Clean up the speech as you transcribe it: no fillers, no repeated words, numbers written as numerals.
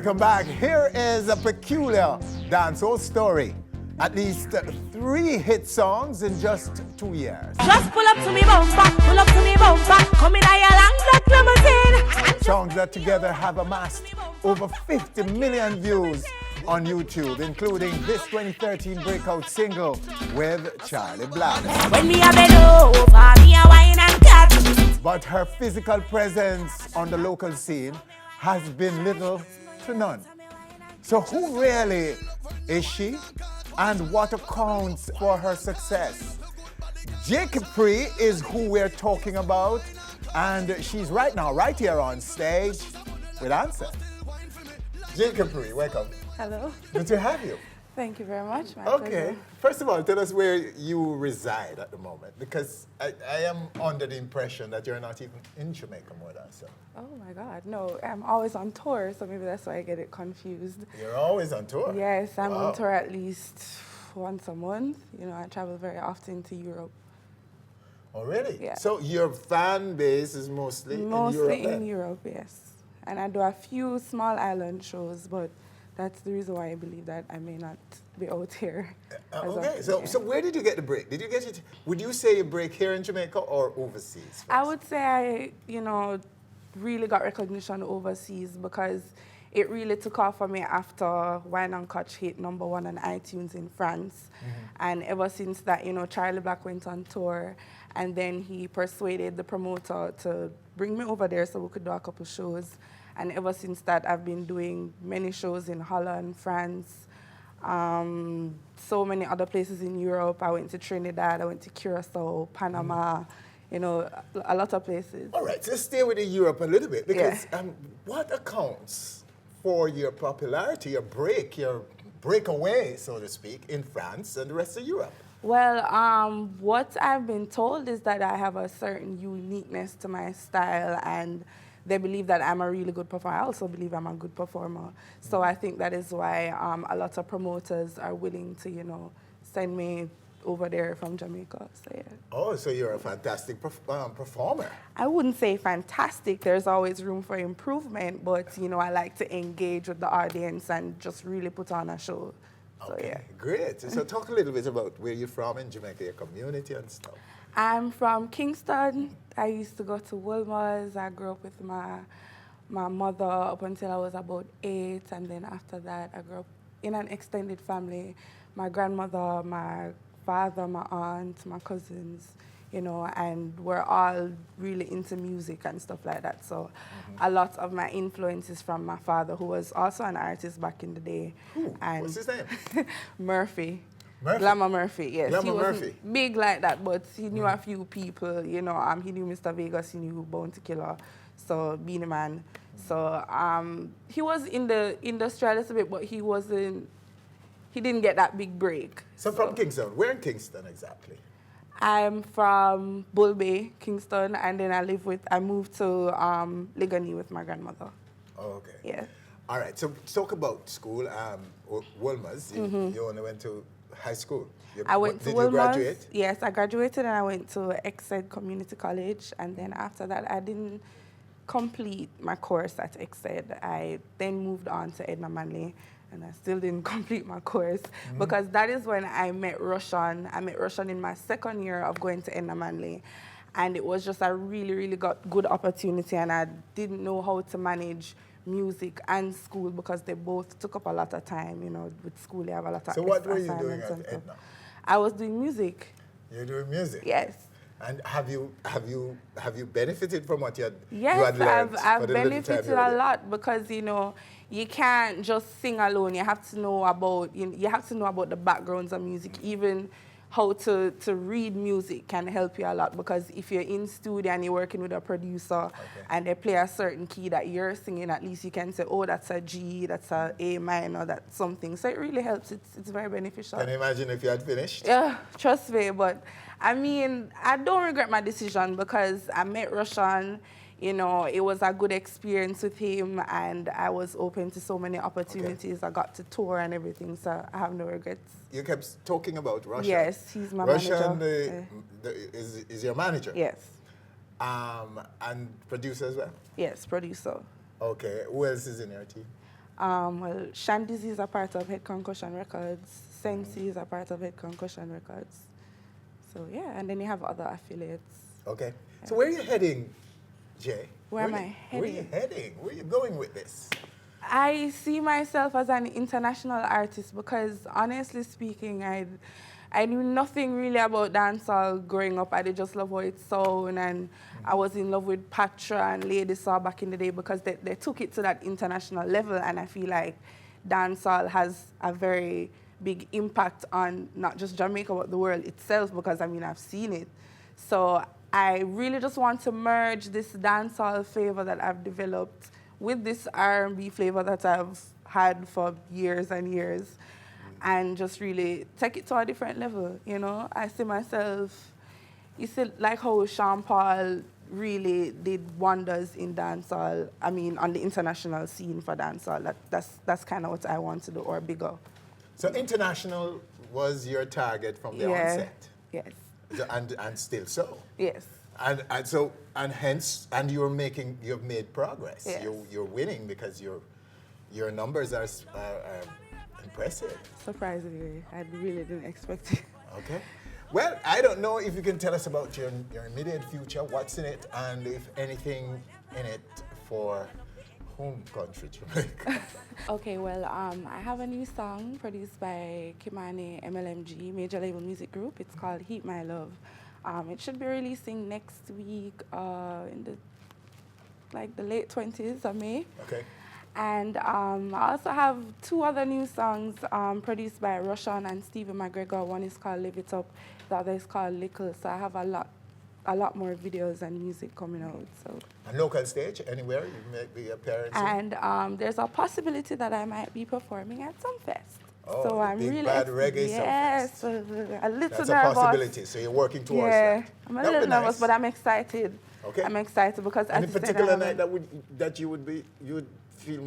Welcome back. Here is a peculiar dancehall story. At least 3 hit songs in just 2 years. Just pull up to me bumper, pull up to me bumper. Come in a long black limousine. Songs that together have amassed over 50 million views on YouTube, including this 2013 breakout single with Charlie Black. When me a bend over, me a wine and catch. But her physical presence on the local scene has been little to none. So who really is she? And what accounts for her success? Capri is who we're talking about, and she's right here on stage with Answer. Capri, welcome. Hello. Good to have you. Thank you very much. My Okay. pleasure. First of all, tell us where you reside at the moment, because I am under the impression that you're not even in Jamaica more than so. Oh my God, no, I'm always on tour, so maybe that's why I get it confused. You're always on tour? Yes, I'm Wow. on tour at least once a month. You know, I travel very often to Europe. Oh, really? Yeah. So your fan base is mostly in Europe Mostly then? in Europe, yes. And I do a few small island shows, but that's the reason why I believe that I may not be out here. as Okay, often, yeah. so where did you get the break? Did you get it? Would you say you break here in Jamaica or overseas? I would say I, really got recognition overseas because it really took off for me after Wine and Catch hit #1 on iTunes in France. And ever since that, Charlie Black went on tour, and then he persuaded the promoter to bring me over there so we could do a couple shows. And ever since that, I've been doing many shows in Holland, France, so many other places in Europe. I went to Trinidad, I went to Curacao, Panama, a lot of places. All right, so let's stay with Europe a little bit, because what accounts for your popularity, your breakaway, so to speak, in France and the rest of Europe? Well, what I've been told is that I have a certain uniqueness to my style, and they believe that I'm a really good performer. I also believe I'm a good performer. So I think that is why a lot of promoters are willing to, send me over there from Jamaica. So yeah. Oh, so you're a fantastic performer. I wouldn't say fantastic. There's always room for improvement, but I like to engage with the audience and just really put on a show. So Okay, yeah. great. So talk a little bit about where you're from in Jamaica, your community and stuff. I'm from Kingston. I used to go to Wilma's. I grew up with my mother up until I was about 8, and then after that I grew up in an extended family. My grandmother, my father, my aunt, my cousins, and we're all really into music and stuff like that. So a lot of my influence is from my father, who was also an artist back in the day. And What's his name? Murphy. Murphy? Glamour Murphy, yes. Glamour He wasn't Murphy. big like that, but he knew a few people, he knew Mr. Vegas, he knew Bounty Killer, so Beanie Man. So he was in the industry a little bit, but he didn't get that big break. So from Kingston. Where in Kingston exactly? I'm from Bull Bay, Kingston, and then I moved to Ligoni with my grandmother. Oh, okay. Yeah. All right, so talk about school. Wilma's, you only went to high school. I went to Did Wilma's. you graduate? Yes, I graduated and I went to Exed Community College, and then after that I didn't complete my course at Exed. I then moved on to Edna Manley, and I still didn't complete my course because that is when I met Roshan. I met Roshan in my second year of going to Edna Manley, and it was just a really, really good opportunity, and I didn't know how to manage music and school because they both took up a lot of time. With school you have a lot of So what were you assignments doing and at stuff. Edna? I was doing music. You're doing music? Yes. And have you benefited from what you had Yes, learned I've for the little time benefited you were a there? lot because you can't just sing alone. You have to know about the backgrounds of music. Even how to read music can help you a lot, because if you're in studio and you're working with a producer and they play a certain key that you're singing, at least you can say, oh, that's a G, that's a A minor, that's something. So it really helps. It's very beneficial. Can you imagine if you had finished? Yeah, trust me. But I don't regret my decision because I met Roshan. It was a good experience with him, and I was open to so many opportunities. I got to tour and everything, so I have no regrets. You kept talking about Roshan. Yes, he's my Roshan manager. is your manager? Yes. And producer as well? Yes, producer. Okay. Who else is in your team? Well, Shandizi is a part of Head Concussion Records. Sensi is a part of Head Concussion Records. So yeah, and then you have other affiliates. Okay. So where are you heading, Jay? Where am I Where are you heading? Where are you going with this? I see myself as an international artist because, honestly speaking, I knew nothing really about dancehall growing up. I did just love how it sounded, and I was in love with Patra and Lady Saw back in the day because they took it to that international level, and I feel like dancehall has a very big impact on not just Jamaica but the world itself because, I mean, I've seen it. So I really just want to merge this dancehall flavor that I've developed with this R&B flavor that I've had for years and years, and just really take it to a different level, you know? I see myself, you see, like how Sean Paul really did wonders in dancehall, I mean, on the international scene for dancehall. That's kind of what I want to do, or bigger. So international was your target from the onset? Yes. And still so? Yes. And hence you've made progress. Yes. You're winning because your numbers are impressive. Surprisingly, I really didn't expect it. Okay. Well, I don't know if you can tell us about your immediate future, what's in it, and if anything in it for home country, Jamaica. Okay, well, I have a new song produced by Kimani MLMG, Major Label Music Group. It's called Heat My Love. It should be releasing next week in the late 20s of May. Okay. And I also have 2 other new songs produced by Roshan and Stephen McGregor. One is called Live It Up, the other is called Lickle. So I have a lot more videos and music coming out. So. And local stage, anywhere you make the appearance? And there's a possibility that I might be performing at some fest. Oh, so I'm big really bad reggae yes, a little That's nervous. a possibility. So you're working towards that. I'm a That would little be nervous, nice. but I'm excited. Okay. I'm excited because Any as you said, particular I have night that you would feel